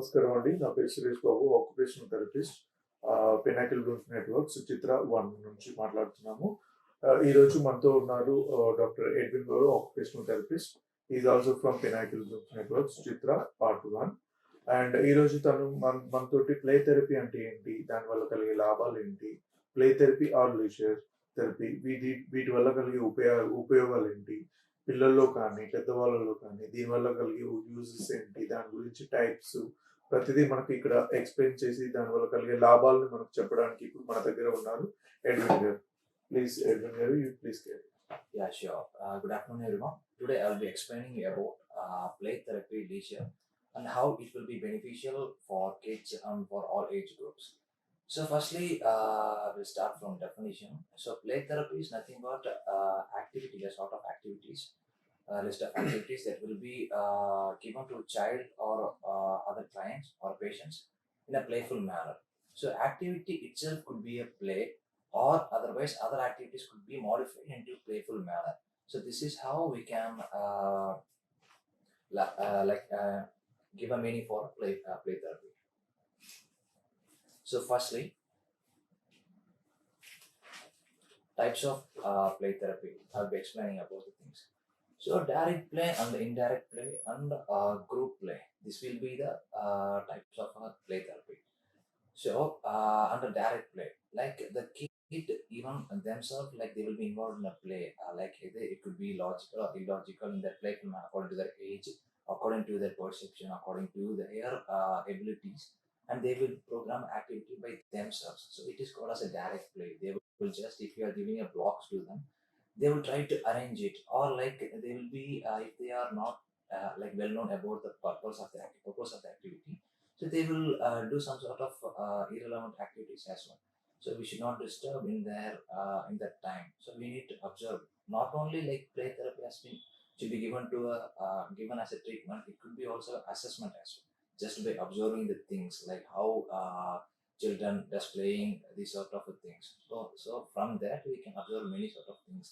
నమస్కారం అండి. నా పేరు Suresh Babu, occupational therapist, Pinnacle Blooms Network Suchitra 1 నుంచి మాట్లాడుతున్నాము. ఈరోజు మనతో ఉన్నారు డాక్టర్ ఎడ్విన్ గారు, occupational therapist. Is also from Pinnacle Blooms Network Suchitra part 1. And ఈరోజు తను మనతోటి ప్లే థెరపీ అంటే ఏంటి, దానివల్ల కలిగే లాభాలు ఏంటి, play therapy are leisure therapy, వీటి వల్ల కలిగే ఉపయోగాలు ఏంటి, పిల్లల్లో కానీ పెద్దవాళ్ళలో కానీ దీనివల్ల కలిగే యూజెస్ ఏంటి, దాని గురించి టైప్స్, ప్రతిదీ మనకి ఇక్కడ ఎక్స్ప్లెయిన్ చేసి దానివల్ల కలిగే లాభాలను మనకు చెప్పడానికి ఇప్పుడు మన దగ్గర ఉన్నారు ఎడ్విన్ గారు. ప్లీజ్ ఎడ్విన్ గారు, you please care. Yeah, sure. Good afternoon, everyone. Today I'll be explaining about play therapy leisure and how it will be beneficial for kids and for all age groups. So, firstly, we'll start from definition. So, play therapy is nothing but activity, a sort of activities, list of activities that will be given to a child or other clients or patients in a playful manner. So, activity itself could be a play, or otherwise other activities could be modified into playful manner. So this is how we can give a meaning for play therapy. So firstly, types of play therapy. I'll be explaining about the things. So direct play and indirect play and group play. This will be the types of play therapy. So under direct play, like the kid even themselves, like they will be involved in a play, like it could be logical or illogical in their play according to their age, according to their perception, according to their abilities, and they will program activity by themselves. So it is called as a direct play. They will just, if you are giving a blocks to them, they will try to arrange it, or like they will be if they are not like well known about the purpose of the activity, so they will do some sort of irrelevant activities as well. So we should not disturb in their in that time. So we need to observe. Not only like play therapy has been should be given to a given as a treatment. It could be also assessment as well. Just by observing the things like how children displaying these sort of things. So from that we can observe many sort of things.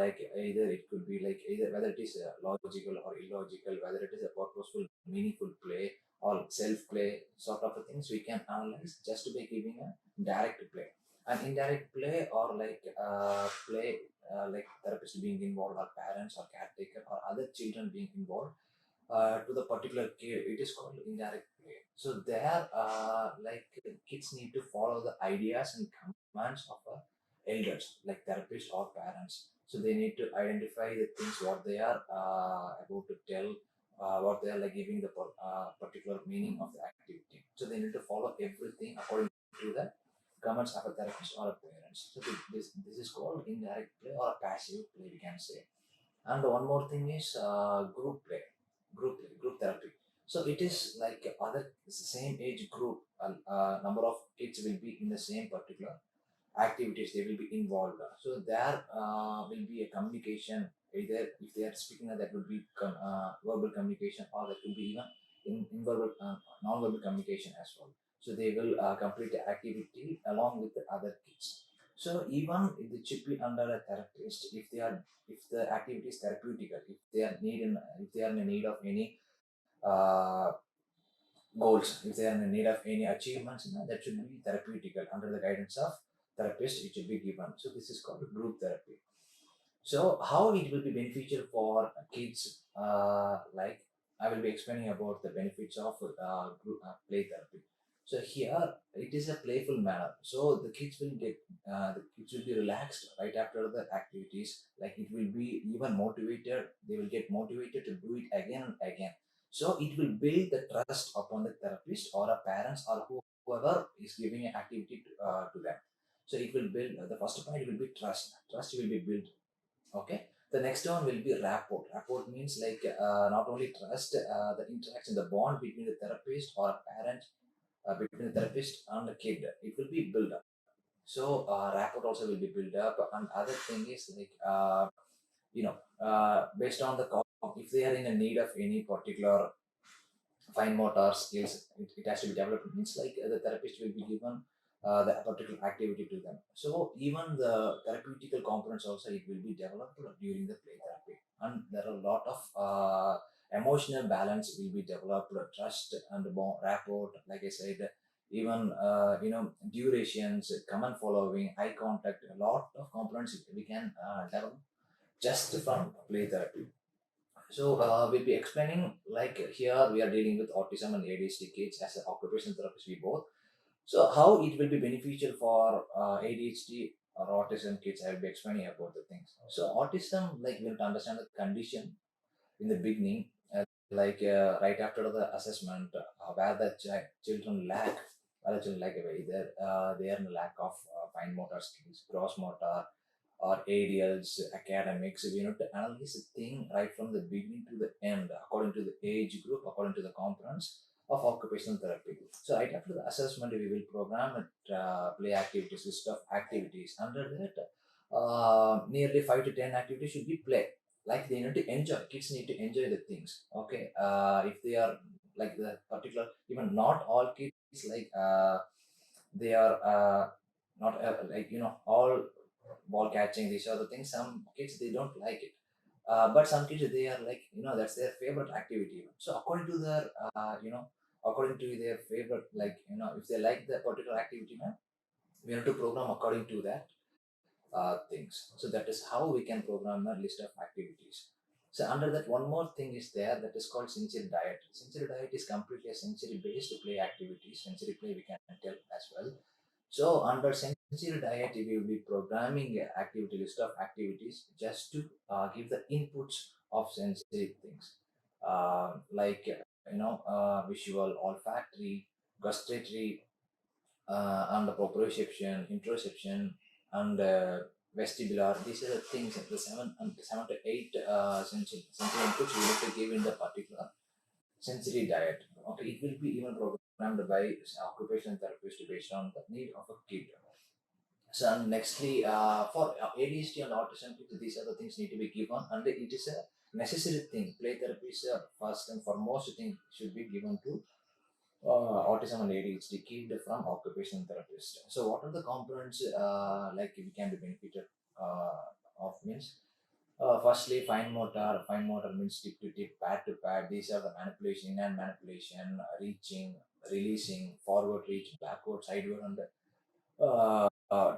Like either it could be like either whether it is logical or illogical, whether it is a purposeful, meaningful play or self-play sort of things we can analyze just by giving a direct play. And indirect play or like play like therapists being involved or parents or caretaker or other children being involved to the particular care, it is called indirect play. So there like kids need to follow the ideas and commands of elders like therapists or parents. So they need to identify the things what they are about to tell, what they are like giving the particular meaning of the activity. So they need to follow everything according to the commands of a therapist or a parents. So this is called indirect play or a passive play, we can say. And one more thing is group play, group therapy. So it is like other same age group, number of kids will be in the same particular activities, they will be involved. So there will be a communication, either if they are speaking that will be verbal communication, or that will be even in non-verbal communication as well. So they will complete the activity along with the other kids. So even if it should be under a therapist, if the activity is therapeutical, if they are in need of any uh, goals, if they are in need of any achievements, that should be therapeutical under the guidance of therapist, it should be given. So this is called group therapy. So how it will be beneficial for kids, like I will be explaining about the benefits of group play therapy. So here it is a playful manner. So the kids will be relaxed right after the activities. Like it will be even motivated. They will get motivated to do it again and again. So it will build the trust upon the therapist or a parents or whoever is giving an activity to them. So it will build the first point will be trust. Trust will be built. Okay. The next one will be rapport. Rapport means like not only trust, the interaction, the bond between the therapist or a parent, between the therapist and the kid, it will be built up. So rapport also will be built up. And other thing is like based on the if they are in a need of any particular fine motor skills, it has to be developed. Means like the therapist will be given the particular activity to them. So even the therapeutical components also it will be developed during the play therapy. And there are a lot of emotional balance will be developed, trust and rapport, like I said, even durations, common following, eye contact, a lot of components we can develop just from play therapy. So we'll be explaining, like here we are dealing with autism and ADHD kids as an occupational therapist, we both. So how it will be beneficial for ADHD or autism kids, I will be explaining about the things. So autism, like we have to understand the condition in the beginning, right after the assessment, where the children lack, where the children lack either they are in lack of fine motor skills, gross motor, or aerials, academics. We need to analyze the thing right from the beginning to the end, according to the age group, according to the components of occupational therapy. So right after the assessment, we will program it, play activities, list of activities. Under that, nearly 5 to 10 activities should be play. Like they need to enjoy. Kids need to enjoy the things. Okay, if they are like the particular, even not all kids like they are not like all ball catching, these are the things. Some kids they don't like it, but some kids they are like that's their favorite activity. So according to their according to their favorite, like if they like the particular activity, man, we have to program according to that things. So that is how we can program a list of activities. So under that, one more thing is there that is called sensory diet. Sensory diet is completely a sensory based play activities. Sensory play we can tell as well. So under sensory diet, we will be programming a activity list of activities just to give the inputs of sensory things, like visual, olfactory, gustatory, and the proprioception, interoception, and vestibular. These are the things, the 7 to 8 sensory inputs we need to give in the particular sensory diet. Okay, it will be even programmed by occupational therapist based on the need of a kid. So and nextly, for ADHD and autism, these are the things need to be given, and it is a necessary thing. Play therapy is first and foremost thing should be given to autism and ADHD kid from occupational therapist. So what are the components like we can be benefited of means? Firstly, fine motor. Fine motor means tip to tip, pad to pad. These are the manipulation and manipulation, reaching, releasing, forward reach, backward, sideward, and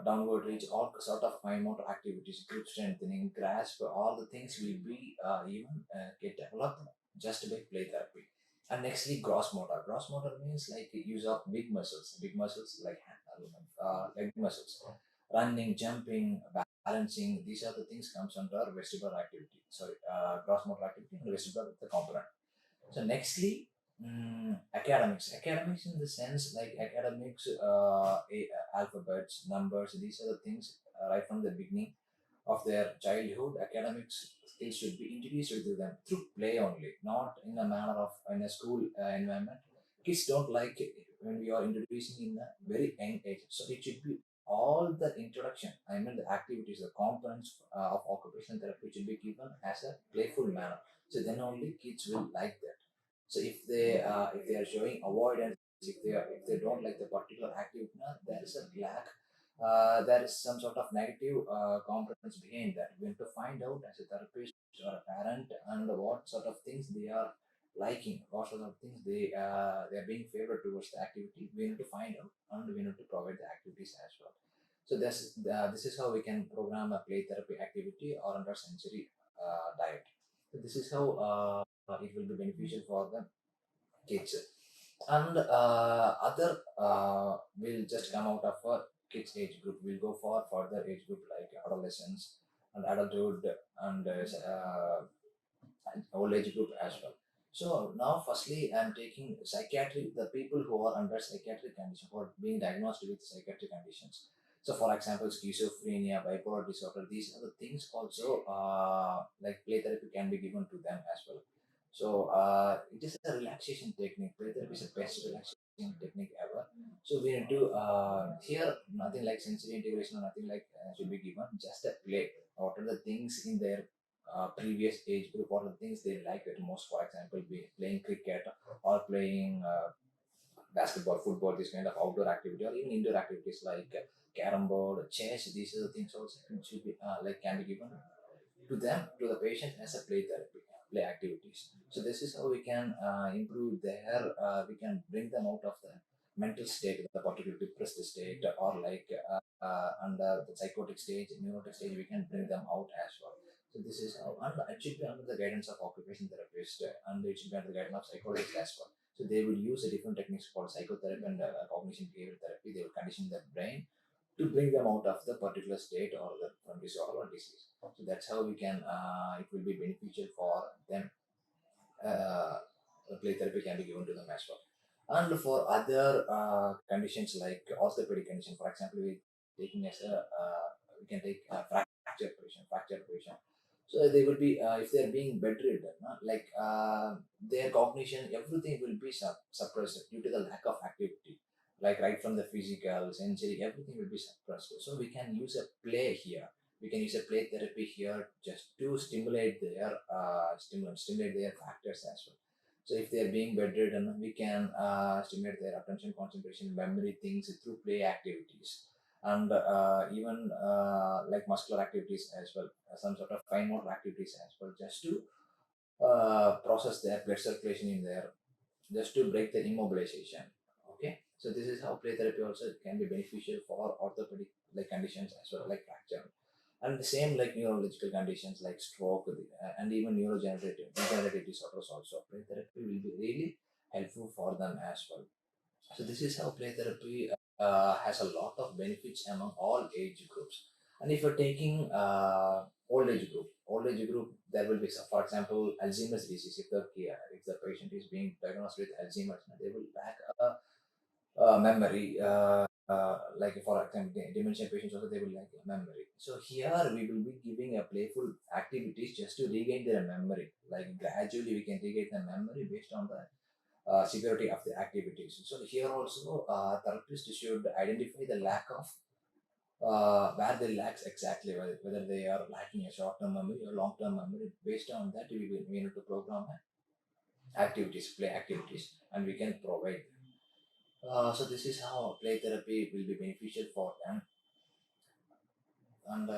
downward reach. All sort of fine motor activities, grip strengthening, grasp. All the things will be even get developed just by play therapy. And nextly, gross motor. Gross motor means like use of big muscles like leg muscles, running, jumping, balancing. These are the things comes under vestibular activity. Sorry, gross motor activity and vestibular with the component. So nextly, academics. Academics in the sense like academics, alphabets, numbers. These are the things right from the beginning of their childhood. Academics skills should be introduced to them through play only, not in a manner of in a school environment. Kids don't like it when we are introducing in a very young age. So it should be all the introduction. I mean the activities, the components of occupational therapy should be given as a playful manner. So then only kids will like that. So if they are showing avoidance, if they don't like the particular activity, now there is a lack. There is some sort of negative components behind that. We have to find out as a therapist or a parent and what sort of things they are liking, what sort of things they are being favored towards the activity. We need to find out and we need to provide the activities as well. So this is how we can program a play therapy activity or under sensory diet. So this is how it will be beneficial for the kids. And other will just come out of a kids age group. We'll go for further age group like adolescence and adulthood and old age group as well. So now, firstly, I'm taking psychiatry. The people who are under psychiatric condition, who are being diagnosed with psychiatric conditions. So, for example, schizophrenia, bipolar disorder. These are the things also like play therapy can be given to them as well. So, it is a relaxation technique. Play therapy is the best relaxation technique ever. So, we need to here nothing like sensory integration or nothing like should be given. Just a play. What are the things in their previous age group, what are the things they like the most? For example, be playing cricket or playing basketball, football, this kind of outdoor activity, or even indoor activities like carom board, chess. These are the things also should be like can be given to them, to the patient as a play therapy. play activities. So this is how we can improve we can bring them out of the mental state, the particular depressed state, or like under the psychotic stage, neurotic stage, we can bring them out as well. So this is how, and it should be under the guidance of occupational therapist, and it should be under the guidance of psychologists as well. So they will use a different techniques called psychotherapy and cognition behavioral therapy. They will condition the brain to bring them out of the particular state or the from disorder or disease. So that's how we can. It will be beneficial for them. Uh, Play therapy can be given to them as well. And for other conditions like orthopedic condition, for example, we can take fracture patient. So they will be if they are being bedridden, their cognition, everything will be suppressed due to the lack of activity. Like right from the physical, sensory, everything will be suppressed. So we can use a play here. We can use a play therapy here just to stimulate their factors as well. So if they are being bedridden, we can stimulate their attention, concentration, memory things through play activities, and even like muscular activities as well, some sort of fine motor activities as well, just to process their blood circulation in there, just to break the immobilization. Okay, so this is how play therapy also can be beneficial for orthopedic like conditions as well, like fracture, and the same like neurological conditions like stroke, and even degenerative disorders also. Play therapy will be really helpful for them as well. So this is how play therapy has a lot of benefits among all age groups. And if you're taking old age group, there will be some, for example, Alzheimer's disease. If the patient is being diagnosed with Alzheimer's, they will lack memory. Like for example, dementia patients also they will lack memory. So here we will be giving a playful activities just to regain their memory. Like gradually we can regain the memory based on the severity of the activities. So here also, therapists should identify the lack of where they lacks exactly, whether they are lacking a short-term memory or long-term memory. Based on that, we need to program activities, play activities, and we can provide. So this is how play therapy will be beneficial for them. And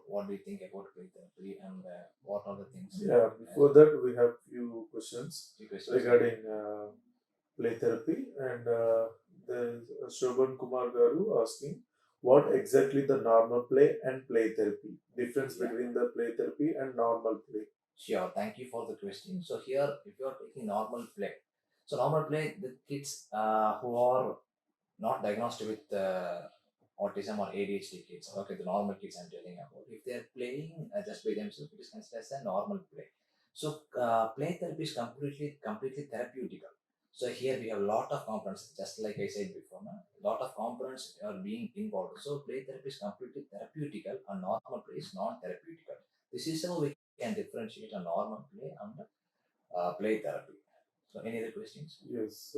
what do you think about play therapy, and what are the things? Yeah, before that, we have few questions Few questions. regarding play therapy, and there's Shobhan Kumar Garu asking what exactly the normal play and play therapy, difference Yeah. between the play therapy and normal play. Sure, thank you for the question. So here, if you are taking normal play, so normal play, the kids who are not diagnosed with autism or ADHD kids, okay, the normal kids I'm telling about, if they are playing just by themselves, it is considered as a normal play. So play therapy is completely therapeutical. So here we have a lot of components, just like I said before, a lot of components are being involved. So play therapy is completely therapeutical, and normal play is non-therapeutical. This is how we can differentiate a normal play and play therapy. So any other questions? Yes.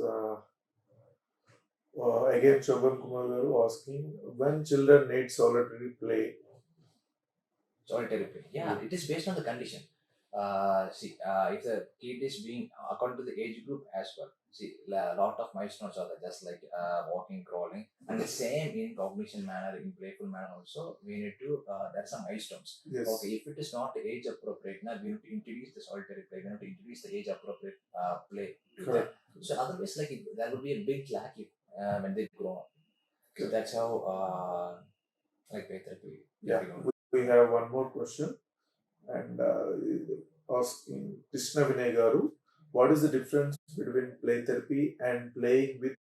Again, Shobhan Kumar Garu asking when children need solitary play. Solitary play. Yeah, it is based on the condition. If the kid is being according to the age group as well. See, a lot of milestones are there, just like walking, crawling, and the same in cognition manner, in playful manner also. We need to there are some milestones. Yes. Okay, if it is not age appropriate, now we need to introduce the solitary play. We need to introduce the age appropriate play to them. So otherwise, there will be a big lack if, when they grow up. So that's how like play therapy. Yeah, we have one more question, and asking Krishna Vinay Garu, what is the difference between play therapy and playing with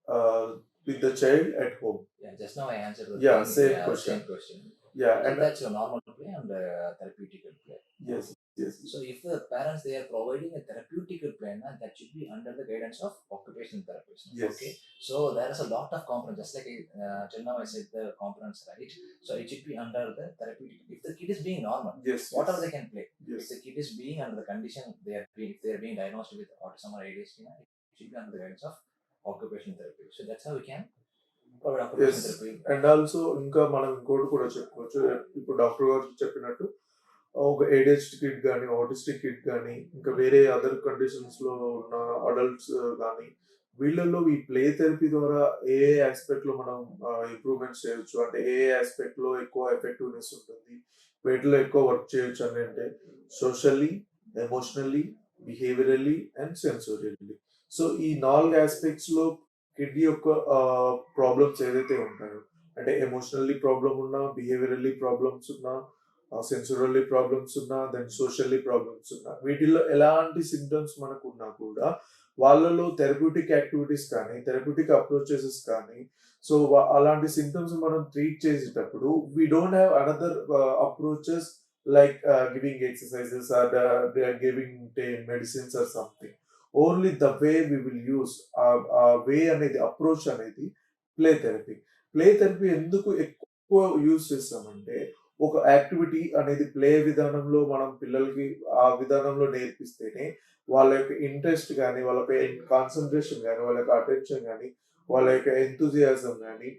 the child at home? Yeah, just now I answered the same question. same question. Yeah, So and that's your normal play and therapeutical play. yes. So if the parents they are providing a therapeutical plan, that should be under the guidance of occupational therapist. Yes. Okay. So there is a lot of components, just like till now I said the components, right? So it should be under the therapeutic. If the kid is being normal, Yes. whatever they can play. Yes. If the kid is being under the condition if they are being diagnosed with autism or ADHD, it should be under the guidance of occupational therapy. So that's how we can provide occupational therapy. And also ఇంకా మనం ఇంకోటి కూడా చెప్పుకోవచ్చు. ఇప్పుడు doctor గారు చెప్పినట్టు ఒక ADHD kid కానీ ఆటిస్టిక్ కిడ్ కానీ ఇంకా వేరే అదర్ కండిషన్స్ లో ఉన్న అడల్ట్స్ కానీ వీళ్ళల్లో ఈ ప్లే థెరపీ ద్వారా ఏ ఆస్పెక్ట్ లో మనం ఇంప్రూవ్మెంట్స్ చేయొచ్చు, అంటే ఏ ఆస్పెక్ట్ లో ఎక్కువ ఎఫెక్టివ్నెస్ ఉంటుంది, వీటిలో ఎక్కువ వర్క్ చేయొచ్చు అని అంటే socially, emotionally, behaviourally and సెన్సోరియల్లీ. So ఈ 4 ఆస్పెక్ట్స్‌లో కిడ్ యొక్క ప్రాబ్లమ్స్ ఏదైతే ఉంటాయో, అంటే ఎమోషనల్లీ ప్రాబ్లమ్ ఉన్నా, బిహేవియరల్లీ ప్రాబ్లమ్స్ ఉన్నా, సెన్సోరియల్లీ ప్రాబ్లమ్స్ ఉన్నా, దెన్ సోషల్లీ ప్రాబ్లమ్స్ ఉన్నా, వీటిల్లో ఎలాంటి సింప్టమ్స్ మనకున్నా కూడా వాళ్ళలో థెరప్యూటిక్ యాక్టివిటీస్ కానీ, థెరప్యూటిక్ అప్రోచెస్ కానీ, సో అలాంటి సింప్టమ్స్ మనం ట్రీట్ చేసేటప్పుడు we don't have another approaches like giving exercises or they are giving medicines or something. Only the way we will use way అనేది అప్రోచ్ అనేది play therapy. Play therapy ఎందుకు ఎక్కువ use చేస్తామంటే, ఒక activity అనేది play విధానంలో మనం పిల్లలకి ఆ విధానంలో నేర్పిస్తేనే వాళ్ళ యొక్క ఇంట్రెస్ట్ కానీ, వాళ్ళ కాన్సన్ట్రేషన్ కానీ, వాళ్ళ యొక్క అటెన్షన్ కానీ, వాళ్ళ యొక్క ఎంతూజియాజం కానీ,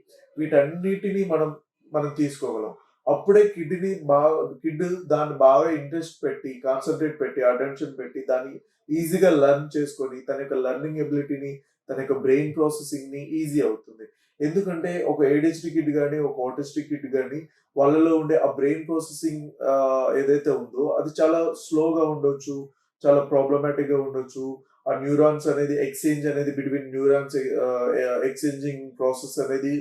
వీటన్నిటిని మనం మనం తీసుకోగలం. అప్పుడే కిడ్ దాన్ని బాగా ఇంట్రెస్ట్ పెట్టి, కాన్సంట్రేట్ పెట్టి, అటెన్షన్ పెట్టి, దాన్ని ఈజీగా లెర్న్ చేసుకొని, తన యొక్క లెర్నింగ్ ఎబిలిటీని, తన యొక్క బ్రెయిన్ ప్రాసెసింగ్‌ని ఈజీ అవుతుంది. ఎందుకంటే ఒక ఏడీహెచ్‌డీ కిడ్ గాని, ఒక ఆటిస్టిక్ కిడ్ గాని, వాళ్ళలో ఉండే ఆ బ్రెయిన్ ప్రాసెసింగ్ ఏదైతే ఉందో అది చాలా స్లోగా ఉండొచ్చు. చాలా ప్రాబ్లమాటిక్‌గా ఉండొచ్చు. ఆ న్యూరాన్స్ అనేది ఎక్స్‌చేంజ్ అనేది బిట్వీన్ న్యూరాన్స్ ఎక్స్‌చేంజింగ్ ప్రాసెస్ అనేది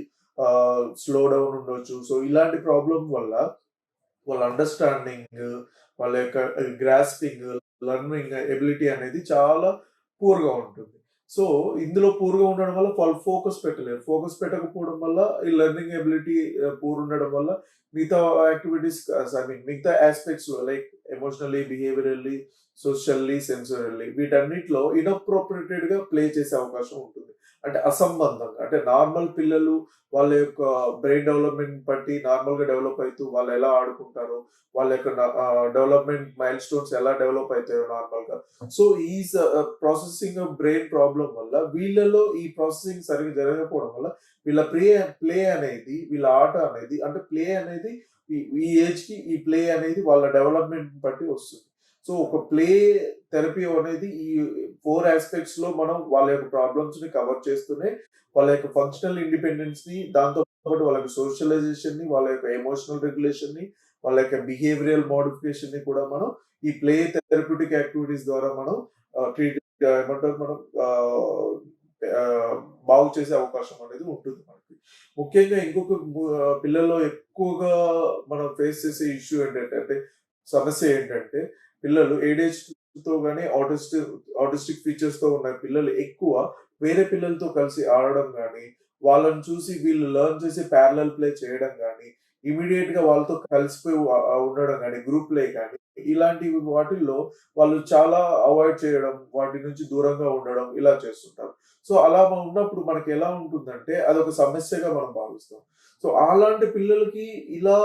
స్లో డౌన్ ఉండొచ్చు. సో ఇలాంటి ప్రాబ్లమ్ వల్ల వాళ్ళ అండర్‌స్టాండింగ్, వాళ్ళ యొక్క గ్రాస్పింగ్, లెర్నింగ్ ఎబిలిటీ అనేది చాలా పూర్‌గా ఉంటుంది. సో, ఇందులో పూర్‌గా ఉండడం వల్ల వాళ్ళు ఫోకస్ పెట్టలేరు. ఫోకస్ పెట్టకపోవడం వల్ల ఈ లెర్నింగ్ ఎబిలిటీ పూర్ ఉండడం వల్ల మిగతా యాక్టివిటీస్ ఐ మీన్ మిగతా యాస్పెక్ట్స్‌లో లైక్ ఎమోషనల్లీ, బిహేవియరల్లీ, సోషల్లీ, సెన్సోరియల్లీ వీటన్నిటిలో ఇనప్రోప్రియేటెడ్‌గా ప్లే చేసే అవకాశం ఉంటుంది. అంటే అసంబంధంగా. అంటే నార్మల్ పిల్లలు వాళ్ళ యొక్క బ్రెయిన్ డెవలప్‌మెంట్ బట్టి నార్మల్‌గా డెవలప్ అయితూ వాళ్ళు ఎలా ఆడుకుంటారో, వాళ్ళ యొక్క డెవలప్‌మెంట్ మైల్ స్టోన్స్ ఎలా డెవలప్ అయితాయో నార్మల్‌గా. సో, ఈ ప్రాసెసింగ్ ఆఫ్ బ్రెయిన్ ప్రాబ్లమ్ వల్ల వీళ్ళలో ఈ ప్రాసెసింగ్ సరిగ్గా జరగకపోవడం వల్ల వీళ్ళ ప్లే అనేది, వీళ్ళ ఆట అనేది అంటే ప్లే అనేది ఈ ఈ ఏజ్‌కి ఈ ప్లే అనేది వాళ్ళ డెవలప్‌మెంట్ బట్టి వస్తుంది. సో, ఒక ప్లే థెరపీ అనేది ఈ 4 యాస్పెక్ట్స్‌లో మనం వాళ్ళ యొక్క ప్రాబ్లమ్స్‌ని కవర్ చేస్తూనే వాళ్ళ యొక్క ఫంక్షనల్ ఇండిపెండెన్స్‌ని, దాంతో పాటు వాళ్ళ యొక్క సోషలైజేషన్‌ని, వాళ్ళ యొక్క ఎమోషనల్ రెగ్యులేషన్‌ని, వాళ్ళ యొక్క బిహేవియరల్ మోడిఫికేషన్‌ని కూడా మనం ఈ ప్లే థెరప్యూటిక్ యాక్టివిటీస్ ద్వారా మనం ట్రీట్ ఏమంటారు మనం బాగు చేసే అవకాశం అనేది ఉంటుంది మనకి. ముఖ్యంగా ఇంకొక పిల్లల్లో ఎక్కువగా మనం ఫేస్ చేసే ఇష్యూ ఏంటంటే అంటే సమస్య ఏంటంటే పిల్లలు ఏడీహెచ్‌డీతో గాని ఆటిస్టిక్ ఫీచర్స్‌తో ఉన్న పిల్లలు ఎక్కువ వేరే పిల్లలతో కలిసి ఆడడం గాని, వాళ్ళని చూసి వీళ్ళు లెర్న్ చేసి ప్యారలల్ ప్లే చేయడం గాని, ఇమ్మీడియేట్‌గా వాళ్ళతో కలిసిపోయి ఉండడం గాని, గ్రూప్ ప్లే గాని, ఇలాంటి వాటిల్లో వాళ్ళు చాలా అవాయిడ్ చేయడం, వాటి నుంచి దూరంగా ఉండడం ఇలా చేస్తుంటారు. సో, అలా ఉన్నప్పుడు మనకెలా ఉంటుందంటే అదొక సమస్యగా మనం భావిస్తాం. సో, అలాంటి పిల్లలకి ఇలా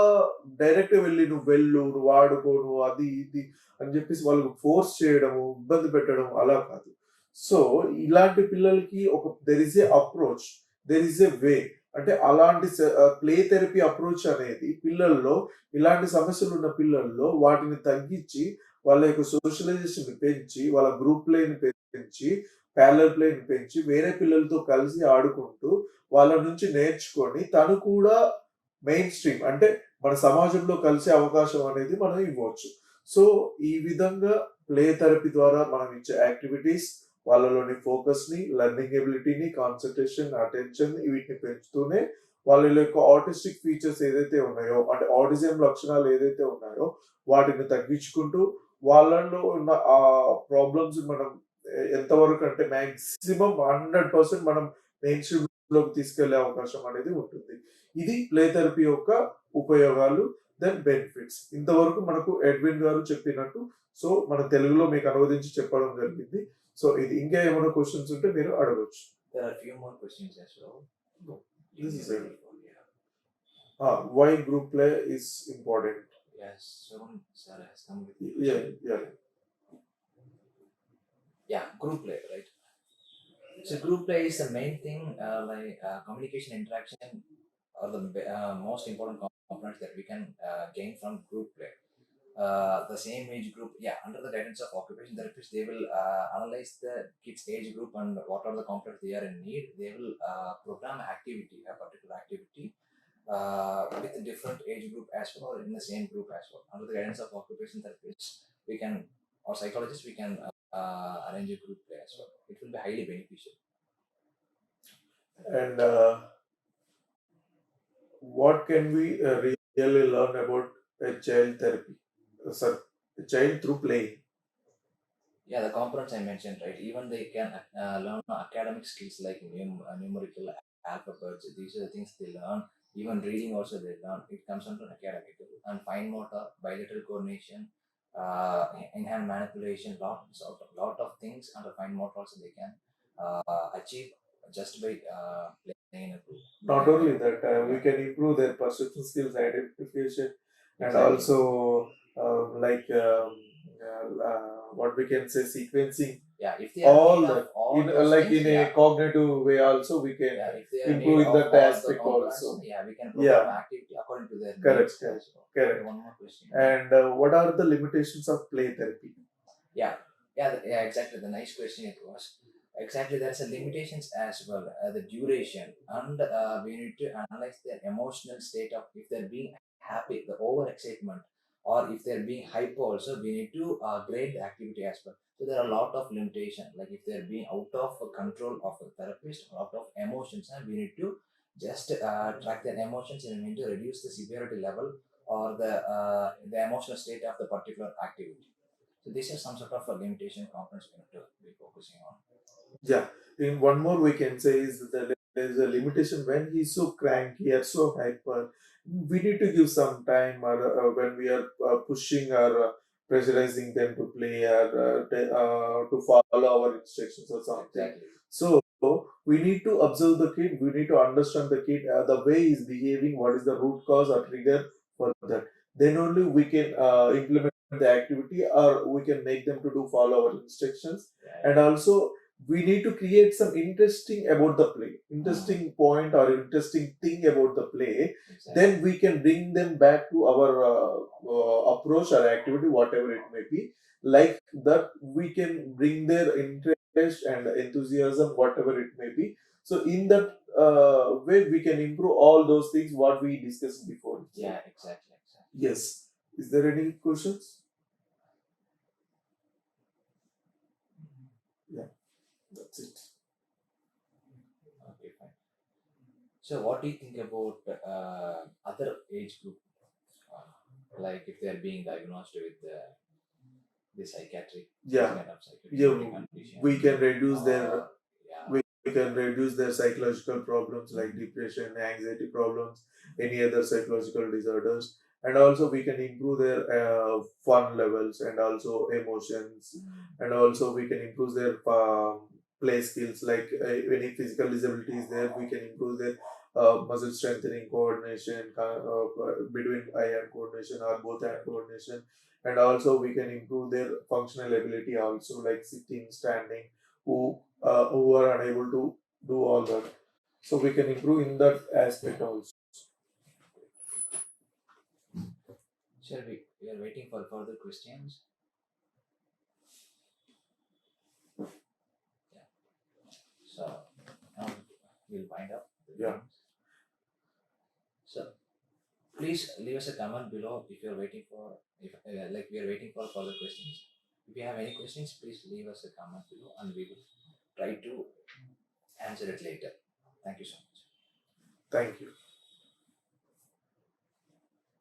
డైరెక్ట్‌గా వెళ్లి నువ్వు వెళ్ళు, నువ్వు ఆడుకో, నువ్వు అది ఇది అని చెప్పేసి వాళ్ళకి ఫోర్స్ చేయడము, ఇబ్బంది పెట్టడం అలా కాదు. సో, ఇలాంటి పిల్లలకి there is a approach. There is a way. అంటే అలాంటి ప్లే థెరపీ అప్రోచ్ అనేది పిల్లల్లో ఇలాంటి సమస్యలున్న పిల్లల్లో వాటిని తగ్గించి, వాళ్ళ యొక్క సోషలైజేషన్‌ని పెంచి, వాళ్ళ గ్రూప్ ప్లేని పెంచి, ప్యారలల్ ప్లేని పెంచి, వేరే పిల్లలతో కలిసి ఆడుకుంటూ, వాళ్ళ నుంచి నేర్చుకొని తను కూడా మెయిన్ స్ట్రీమ్ అంటే మన సమాజంలో కలిసే అవకాశం అనేది మనం ఇవ్వచ్చు. సో, ఈ విధంగా ప్లే థెరపీ ద్వారా మనం ఇచ్చే యాక్టివిటీస్ వాళ్ళలోని ఫోకస్‌ని, లెర్నింగ్ ఎబిలిటీని, కాన్సంట్రేషన్, అటెన్షన్ వీటిని పెంచుతూనే వాళ్ళ యొక్క ఆటిస్టిక్ ఫీచర్స్ ఏదైతే ఉన్నాయో, అంటే ఆటిజం లక్షణాలు ఏదైతే ఉన్నాయో వాటిని తగ్గించుకుంటూ వాళ్ళలో ఉన్న ఆ ప్రాబ్లమ్స్ మనం ఎంతవరకు అంటే మాక్సిమం 100% మనం మెయిన్ స్ట్రీమ్‌లోకి తీసుకెళ్ళే అవకాశం అనేది ఉంటుంది. ఇది ప్లే థెరపీ యొక్క ఉపయోగాలు, దెన్ బెనిఫిట్స్. ఇంతవరకు మనకు ఎడ్విన్ గారు చెప్పినట్టు సో, మన తెలుగులో మీకు అనువదించి చెప్పడం జరిగింది. సో, ఇది ఇంకా ఏమైనా క్వెషన్స్ ఉంటే మీరు అడగొచ్చు. There are a few more questions as well. This is it. Yeah. Why group play is important? Yes, Sharon sir has come with the Yeah, question. yeah. Yeah, group play, right? So group play is the main thing, like communication, interaction, are the most important components that we can gain from group play. The same age group, yeah, under the guidance of occupational therapists, they will analyze the kids' age group and what are the components they are in need. They will program activity, a particular activity, with a different age group as well, or in the same group as well. Under the guidance of occupational therapists, we can or psychologists, we can arrange a group play as well. It will be highly beneficial. And what can we really learn about a child therapy? Sir, a child through play. Yeah, the components I mentioned, right? Even they can learn academic skills like numerical, alphabets. These are the things they learn. Even reading also they learn. It comes under academic and fine motor, bilateral coordination, in hand manipulation. Lot of things under fine motor also they can achieve just by playing in a group. Not only that, we Yeah. can improve their perception skills, identification, and Exactly. also what we can say sequencing. Yeah, if they are All need that of all in those like things, in a yeah. cognitive way also we can Yeah, if they are improve need in of that all the aspect components, also. yeah, we can Yeah. program activity according to their Correct, needs. correct, Also. correct. Okay, one more question. And what are the limitations of play therapy? Yeah, exactly. The nice question it was. Exactly, there's a limitations as well. The duration, and we need to analyze their emotional state of if they're being happy, the over excitement, or if they're being hyper. Also, we need to grade the activity as well. So there are a lot of limitation. Like if they're being out of control of a therapist or out of emotions, and we need to just track their emotions and we need to reduce the severity level or the emotional state of the particular activity. So this is some sort of a limitation components we need to be focusing on. Yeah, in one more we can say is that there is a limitation when he's so cranky or so hyper. We need to give some time, or when we are pushing or pressurizing them to play or to follow our instructions or something. Exactly. So we need to observe the kid. We need to understand the kid, the way he's behaving. What is the root cause or trigger for that? Then only we can implement the activity, or we can make them to do follow our instructions. Yeah. And also we need to create some interesting about the play, interesting point or interesting thing about the play. Exactly. Then we can bring them back to our approach or activity, whatever it may be. Like that, we can bring their interest and enthusiasm, whatever it may be. So in that way, we can improve all those things what we discussed before. Yeah, exactly. Yes. Is there any questions? Yeah, that's it. Okay, fine. So what do you think about other age group, like if they are being diagnosed with the psychiatric Yeah. kind of psychiatric Yeah, condition? we can reduce their yeah. we can reduce their psychological problems like depression, anxiety problems, any other psychological disorders, and also we can improve their fun levels and also emotions, and also we can improve their play skills like any physical disability is there, we can improve their muscle strengthening, coordination between eye hand coordination or both hand coordination, and also we can improve their functional ability also like sitting, standing, who are unable to do all that. So we can improve in that aspect also. Shall we are waiting for further questions. Yeah. So now we'll wind up. Yeah. So please leave us a comment below if you're waiting for if like we are waiting for further questions. If you have any questions, please leave us a comment below and we will try to answer it later. Thank you so much. Thank you.